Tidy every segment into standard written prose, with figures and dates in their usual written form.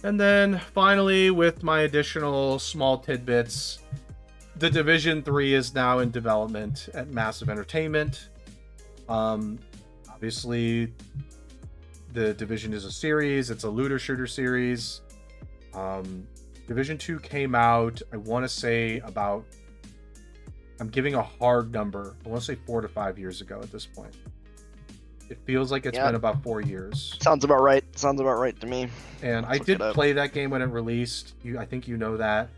And then finally, with my additional small tidbits, the Division 3 is now in development at Massive Entertainment. Um, Obviously, the Division is a series. It's a looter shooter series. Um, Division 2 came out, I want to say about, I'm giving a hard number. I want to say 4 to 5 years ago at this point. It feels like it's Yeah, been about 4 years. sounds about right. Sounds about right to me. And I Let's look it did up. play that game when it released. I think you know that.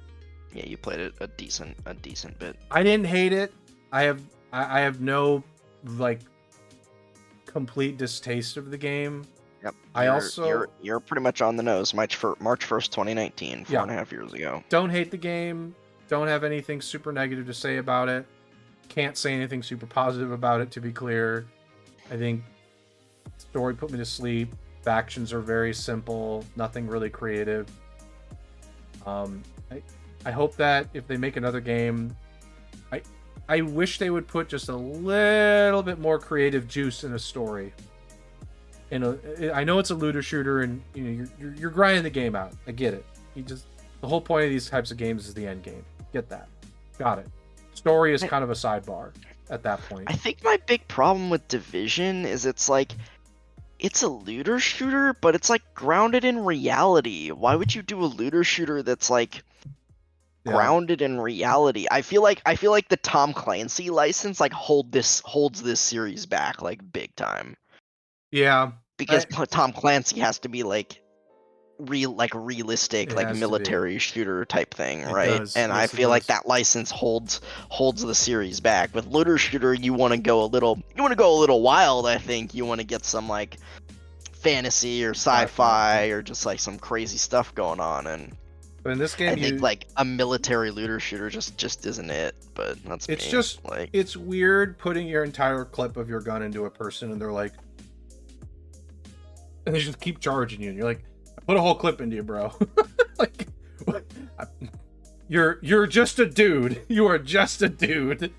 Yeah, you played it a decent bit. I didn't hate it. I have no like complete distaste of the game. Yep. I also You're pretty much on the nose. March 1st, 2019, four yeah, and a half years ago. don't hate the game. Don't have anything super negative to say about it. Can't say anything super positive about it, to be clear. I think story put me to sleep. Factions are very simple, nothing really creative. Um, I hope that if they make another game, I wish they would put just a little bit more creative juice in a story. I know it's a looter shooter, and you know you're grinding the game out. I get it. The whole point of these types of games is the end game. Get that? Got it. Story is kind of a sidebar at that point. I think my big problem with Division is it's a looter shooter, but it's like grounded in reality. Why would you do a looter shooter that's like grounded in reality? I feel like the Tom Clancy license like holds this series back like big time. Yeah. Because Tom Clancy has to be like realistic, It like has to be. military shooter type thing, It right? does. And I Yes, it feel like does. that license holds the series back. With looter shooter, you want to go a little wild. I think you want to get some like fantasy or sci-fi or just like some crazy stuff going on, and But in this game, I think like a military looter shooter just isn't it. But that's it's me. just Like, it's weird putting your entire clip of your gun into a person, and they're like, and they just keep charging you, and you're like, I put a whole clip into you, bro. Like, what? You're just a dude. You are just a dude.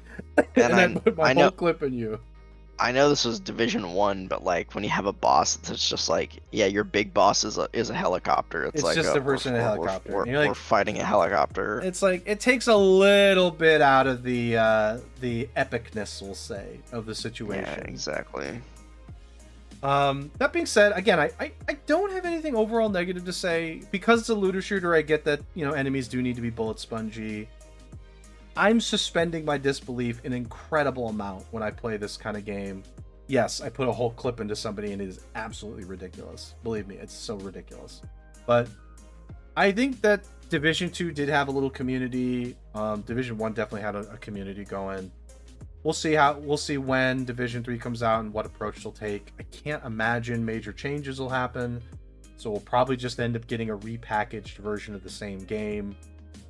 And I put my whole clip in you. I know this was Division 1, but like when you have a boss, it's just like, yeah, your big boss is a helicopter. It's like just a person in a helicopter. We're fighting a helicopter. It's like it takes a little bit out of the epicness, we'll say, of the situation. Yeah, exactly. That being said, again, I don't have anything overall negative to say. Because it's a looter shooter, I get that, you know, enemies do need to be bullet spongy. I'm suspending my disbelief an incredible amount when I play this kind of game. Yes, I put a whole clip into somebody and it is absolutely ridiculous. Believe me, it's so ridiculous. But I think that Division 2 did have a little community. Division 1 definitely had a community going. We'll see when Division 3 comes out and what approach they'll take. I can't imagine major changes will happen. So we'll probably just end up getting a repackaged version of the same game.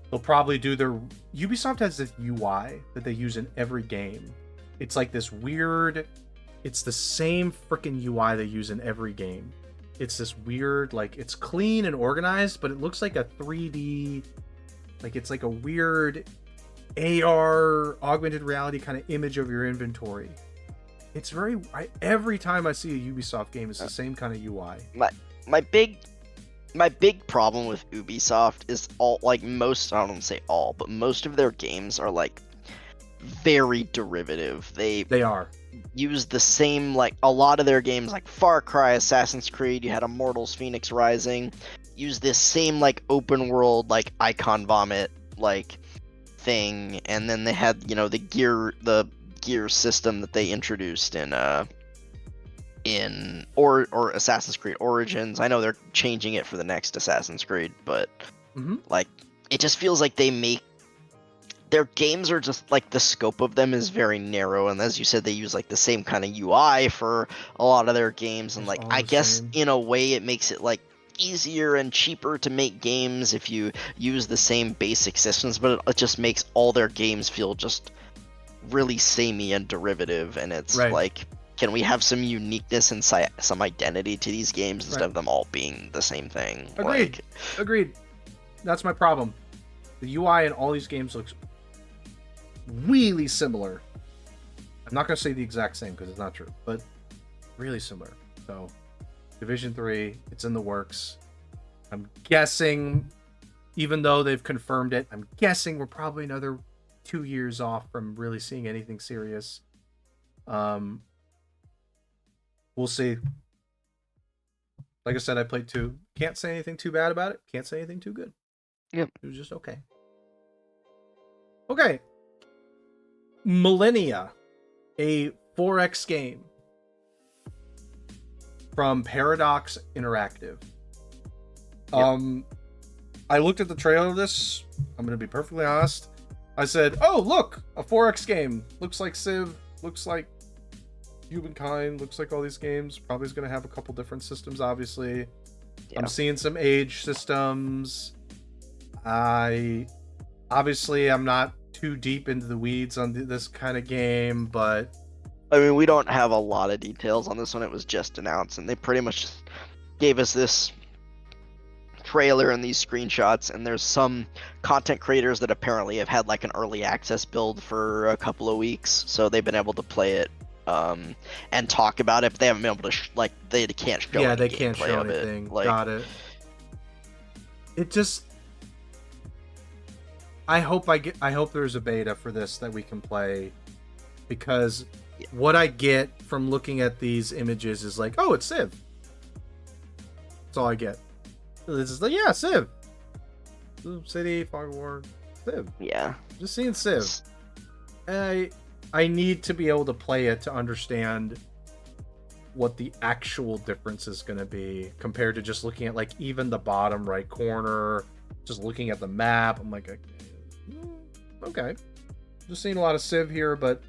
They'll probably do their... Ubisoft has this UI that they use in every game. It's like this weird... It's the same freaking UI they use in every game. It's this weird, like, it's clean and organized, but it looks like a 3D... Like, it's like a weird AR, augmented reality kind of image of your inventory. It's very... every time I see a Ubisoft game, it's the same kind of UI. My big problem with Ubisoft is all, like, most, I don't say all, but most of their games are like very derivative. They are. Use the same, like, a lot of their games, like Far Cry, Assassin's Creed, you had Immortals, Phoenix Rising, use this same, like, open world, like, icon vomit, like, thing, and then they had, you know, the gear system that they introduced in Assassin's Creed Origins. I know they're changing it for the next Assassin's Creed, but like, it just feels like their games are just like, the scope of them is very narrow, and as you said, they use like the same kind of UI for a lot of their games, and like, I guess in a way it makes it like easier and cheaper to make games if you use the same basic systems, but it just makes all their games feel just really samey and derivative, and it's like, can we have some uniqueness and some identity to these games instead of them all being the same thing? Agreed. That's my problem. The UI in all these games looks really similar. I'm not going to say the exact same because it's not true, but really similar. So, Division 3, it's in the works. I'm guessing, even though they've confirmed it, I'm guessing we're probably another 2 years off from really seeing anything serious. We'll see. Like I said, I played 2. Can't say anything too bad about it. Can't say anything too good. Yep. It was just okay. Okay. Millenia, a 4X game from Paradox Interactive. Yep. I looked at the trailer of this. I'm going to be perfectly honest. I said, oh, look, a 4X game. Looks like Civ. Looks like Humankind. Looks like all these games. Probably is going to have a couple different systems, obviously. Yeah. I'm seeing some age systems. I'm not too deep into the weeds on this kind of game, but I mean, we don't have a lot of details on this one. It was just announced, and they pretty much just gave us this trailer and these screenshots, and there's some content creators that apparently have had like an early access build for a couple of weeks, so they've been able to play it and talk about it, but they haven't been able to they can't show they can't show anything. Got it. It just I hope there's a beta for this that we can play, because what I get from looking at these images is like, oh, it's Civ. That's all I get. This is like, yeah, Civ. City, Fog of War, Civ. Yeah. Just seeing Civ. I need to be able to play it to understand what the actual difference is going to be compared to just looking at like even the bottom right corner, just looking at the map. I'm like, okay. Just seeing a lot of Civ here, but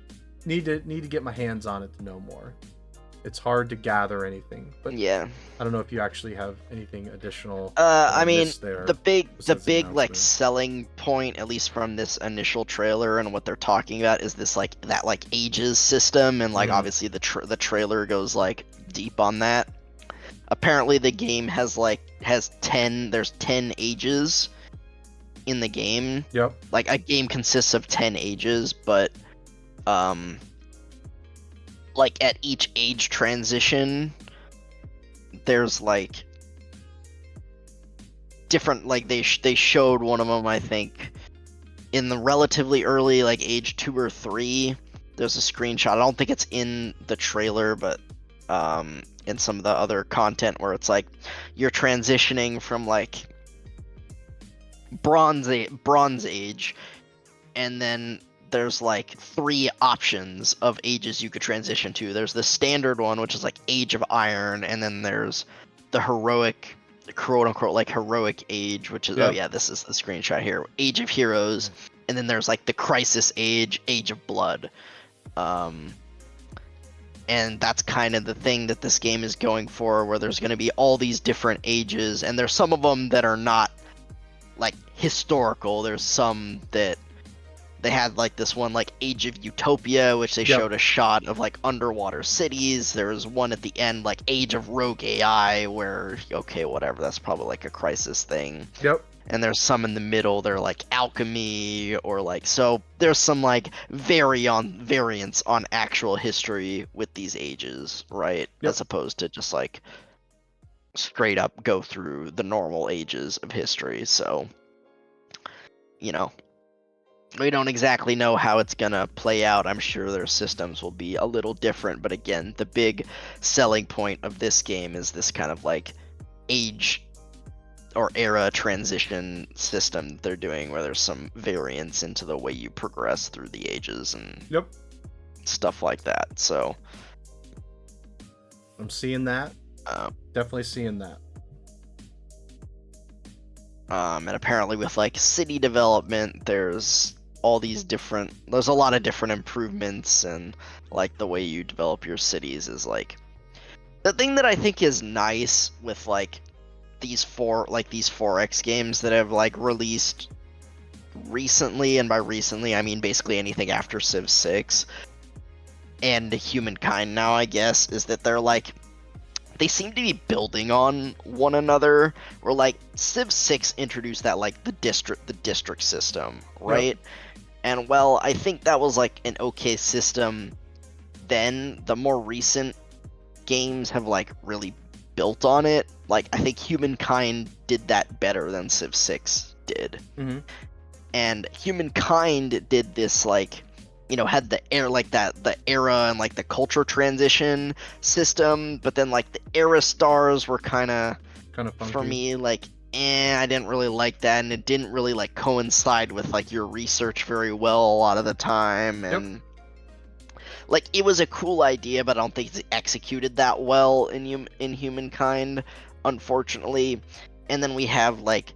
need to get my hands on it to know more. It's hard to gather anything, but yeah, I don't know if you actually have anything additional. I mean, the big like selling point, at least from this initial trailer and what they're talking about, is this like that like ages system, and like obviously the trailer goes like deep on that. Apparently, the game has 10 ages in the game. Yep. Like a game consists of 10 ages, but like at each age transition there's like different, like they showed one of them, I think in the relatively early like age 2 or 3. There's a screenshot, I don't think it's in the trailer, but in some of the other content where it's like you're transitioning from like bronze age, and then there's like 3 options of ages you could transition to. There's the standard one, which is like Age of Iron, and then there's the heroic, quote unquote, like heroic age, which is, oh yeah, this is the screenshot here, Age of Heroes, and then there's like the Crisis Age, Age of Blood. And that's kind of the thing that this game is going for, where there's going to be all these different ages, and there's some of them that are not like historical. There's some that they had like this one like Age of Utopia, which they showed a shot of like underwater cities. There was one at the end like Age of Rogue AI, where okay, whatever, that's probably like a Crisis thing. Yep. And there's some in the middle, they're like alchemy, or like, so there's some like variants on actual history with these ages, right? As opposed to just like straight up go through the normal ages of history. So, you know, we don't exactly know how it's gonna play out. I'm sure their systems will be a little different, but again, the big selling point of this game is this kind of like age or era transition system that they're doing, where there's some variance into the way you progress through the ages and stuff like that. So I'm seeing that. Definitely seeing that. And apparently with like city development, there's a lot of different improvements, and like the way you develop your cities is like the thing that I think is nice with like these 4X games that have like released recently, and by recently I mean basically anything after Civ 6 and Humankind now, I guess, is that they seem to be building on one another. Where like Civ 6 introduced that like the district system, right? And well, I think that was like an okay system then. The more recent games have like really built on it. Like, I think Humankind did that better than Civ 6 did. Mm-hmm. And Humankind did this, like, you know, had the air like that, the era and like the culture transition system, but then like the era stars were kind of funky for me, like, I didn't really like that, and it didn't really like coincide with like your research very well a lot of the time, and like it was a cool idea, but I don't think it's executed that well in Humankind, unfortunately. And then we have like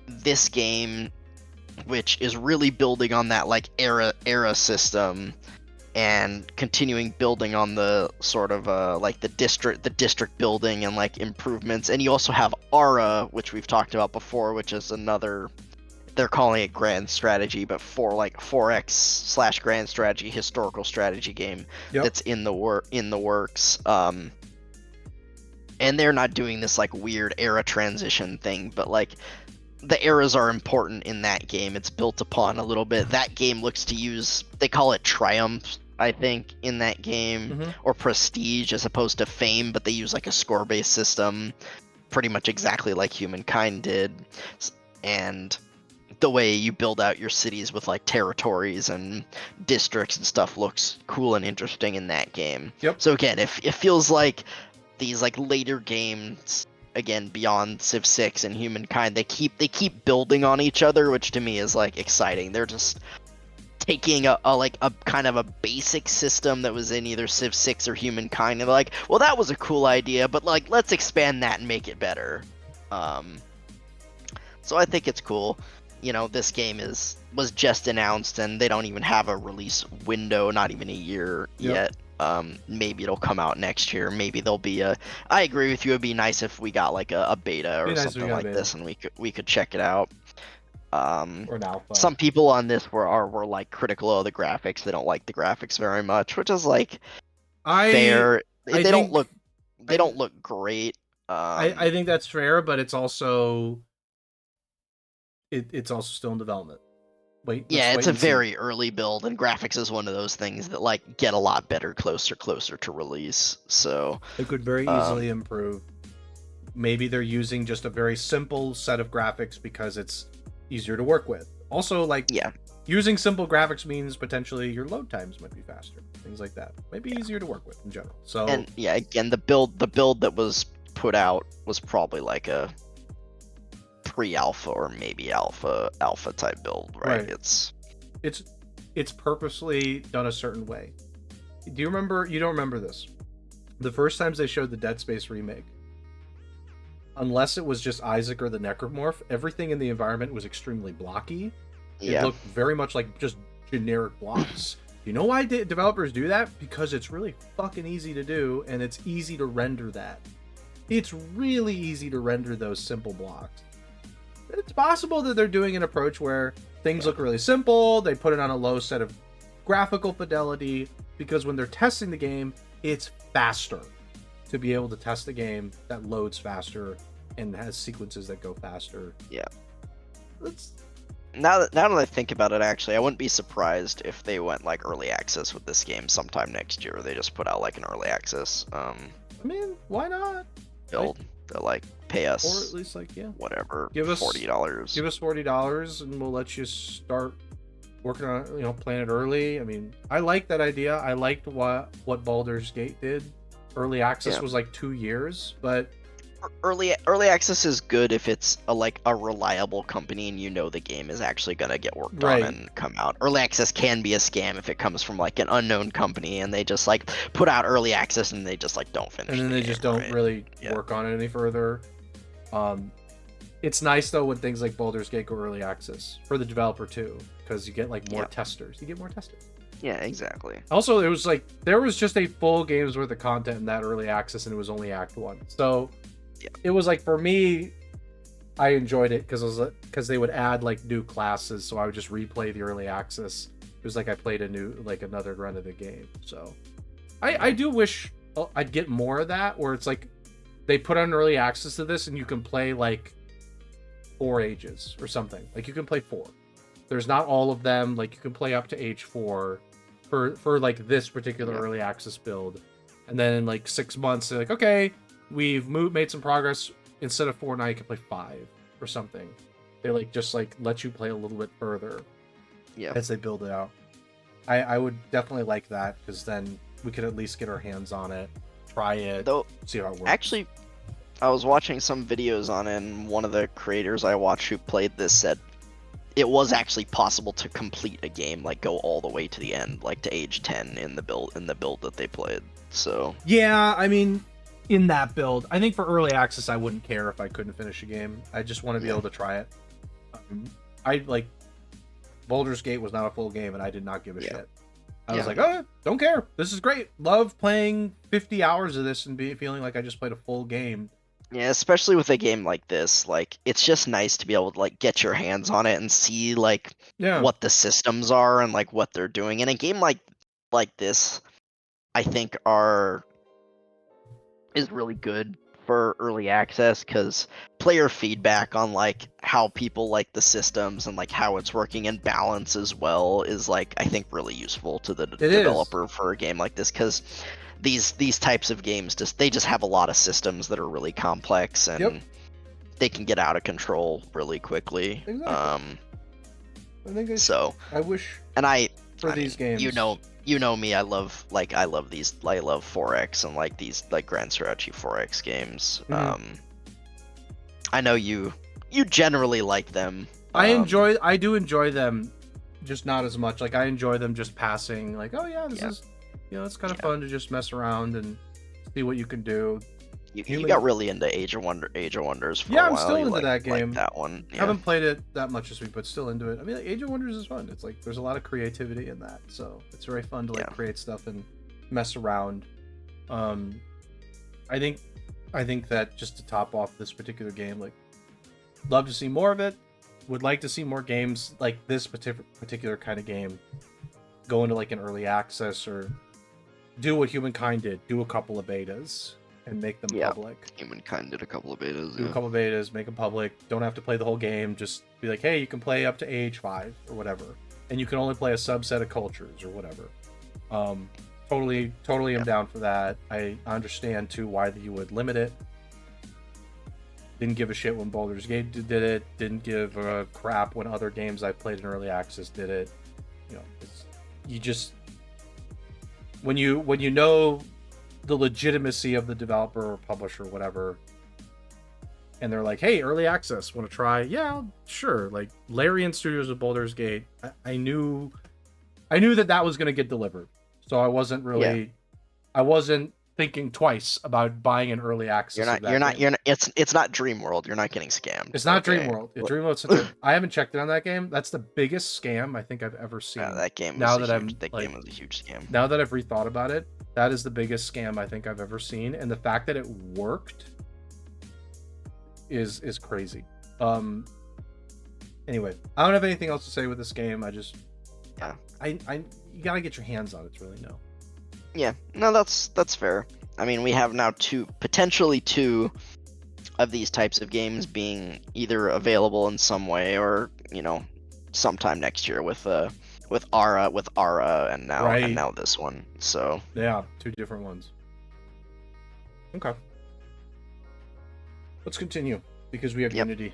this game, which is really building on that like era system and continuing building on the sort of like the district building and like improvements. And you also have Ara, which we've talked about before, which is another, they're calling it grand strategy, but for like 4X / grand strategy historical strategy game that's in the works. And they're not doing this like weird era transition thing, but like the eras are important in that game. It's built upon a little bit. That game looks to use, they call it Triumph, I think, in that game, or Prestige as opposed to Fame, but they use like a score-based system, pretty much exactly like Humankind did. And the way you build out your cities with like territories and districts and stuff looks cool and interesting in that game. So again, it feels like these like later games, again beyond Civ 6 and Humankind, they keep building on each other, which to me is like exciting. They're just taking a kind of a basic system that was in either Civ 6 or Humankind, and they're like, well, that was a cool idea, but like let's expand that and make it better. So I think it's cool. You know, this game was just announced and they don't even have a release window, not even a year yet. Maybe it'll come out next year. Maybe there'll be a, I agree with you, it'd be nice if we got like a beta or something like this and we could check it out. Or an alpha. Some people on this were like critical of the graphics. They don't like the graphics very much, which is like fair. They don't look great. I think that's fair, but it's also it's also still in development. It's a very early build, and graphics is one of those things that like get a lot better closer to release. So it could very easily improve. Maybe they're using just a very simple set of graphics because it's easier to work with. Also, like, using simple graphics means potentially your load times might be faster. Things like that. Maybe easier to work with in general. So, and again, the build that was put out was probably like a pre-alpha or maybe alpha type build, right? It's purposely done a certain way. Do you remember? You don't remember this? The first times they showed the Dead Space remake, unless it was just Isaac or the Necromorph, everything in the environment was extremely blocky. It looked very much like just generic blocks. You know why developers do that? Because it's really fucking easy to do, and it's easy to render that. It's really easy to render those simple blocks. It's possible that they're doing an approach where things look really simple, they put it on a low set of graphical fidelity, because when they're testing the game, it's faster to be able to test a game that loads faster and has sequences that go faster. Now that I think about it, actually, I wouldn't be surprised if they went like early access with this game sometime next year. Or they just put out like an early access. I mean, why not? Build. They'll like pay us, or at least like whatever. Give us $40. Give us $40, and we'll let you start working on it. Playing it early. I mean, I like that idea. I liked what Baldur's Gate did. Early access was like 2 years, but early access is good if it's a reliable company and you know the game is actually gonna get worked on and come out. Early access can be a scam if it comes from like an unknown company and they just like put out early access and they just like don't finish. And then they just don't really work on it any further. It's nice though when things like Baldur's Gate go early access for the developer too, because you get like more testers. You get more testers. Yeah, exactly. Also, it was like there was just a full game's worth of content in that early access, and it was only Act 1. So it was like, for me, I enjoyed it because they would add like new classes, so I would just replay the early access. It was like I played another run of the game. So I do wish I'd get more of that, where it's like they put on early access to this and you can play like 4 ages or something. Like you can play 4. There's not all of them. Like you can play up to age 4 for like this particular early access build, and then in like 6 months they're like, okay, we've made some progress. Instead of 4, now you can play 5 or something. They like just like let you play a little bit further as they build it out. I would definitely like that, because then we could at least get our hands on it, try it, see how it works. Actually, I was watching some videos on it, and one of the creators I watched who played this said it was actually possible to complete a game, like go all the way to the end, like to age 10 in the build that they played. So yeah, I mean, in that build, I think for early access, I wouldn't care if I couldn't finish a game. I just want to be able to try it. I like Baldur's Gate was not a full game, and I did not give a shit. I was like, oh, don't care. This is great. Love playing 50 hours of this and feeling like I just played a full game. Yeah, especially with a game like this, like it's just nice to be able to like get your hands on it and see like what the systems are and like what they're doing. In a game like this, I think is really good for early access, because player feedback on like how people like the systems and like how it's working and balance as well is like, I think, really useful to the developer for a game like this, because these types of games they just have a lot of systems that are really complex, and they can get out of control really quickly. Exactly. I think I wish these games, you know me, I love these, I love 4X and like these like grand strategy 4X games. I know you generally like them. I do enjoy them, just not as much. Like I enjoy them just passing, like, oh yeah, this is, it's kind of fun to just mess around and see what you can do. You got really into Age of Wonders for a while. I'm still into that game. Like that one. I haven't played it that much this week, but still into it. I mean, like, Age of Wonders is fun. It's like there's a lot of creativity in that, so it's very fun to like create stuff and mess around. I think that just to top off this particular game, like, love to see more of it. Would like to see more games like this particular kind of game go into like an early access, or do what Humankind did, do a couple of betas and make them public. Humankind did a couple of betas. Do a couple of betas, make them public. Don't have to play the whole game. Just be like, hey, you can play up to age 5 or whatever, and you can only play a subset of cultures or whatever. Totally am down for that. I understand too why you would limit it. Didn't give a shit when Baldur's Gate did it. Didn't give a crap when other games I played in early access did it. You just when you know the legitimacy of the developer or publisher or whatever, and they're like, hey, early access, want to try? Yeah, sure. Like Larian Studios with Baldur's Gate, I knew that was going to get delivered, so I wasn't thinking twice about buying an early access. You're not. It's not Dreamworld. You're not getting scammed. It's not Dreamworld. Dreamworld's I haven't checked it on that game. That's the biggest scam I think I've ever seen. That game. Now was that game was a huge scam. Now that I've rethought about it, that is the biggest scam I think I've ever seen, and the fact that it worked is crazy. Anyway, I don't have anything else to say with this game. I just you gotta get your hands on it to really know. Yeah, no, that's fair. I mean, we have now potentially two of these types of games being either available in some way, or sometime next year with Ara and now this one. So yeah, 2 different ones. Okay, let's continue because we have Unity.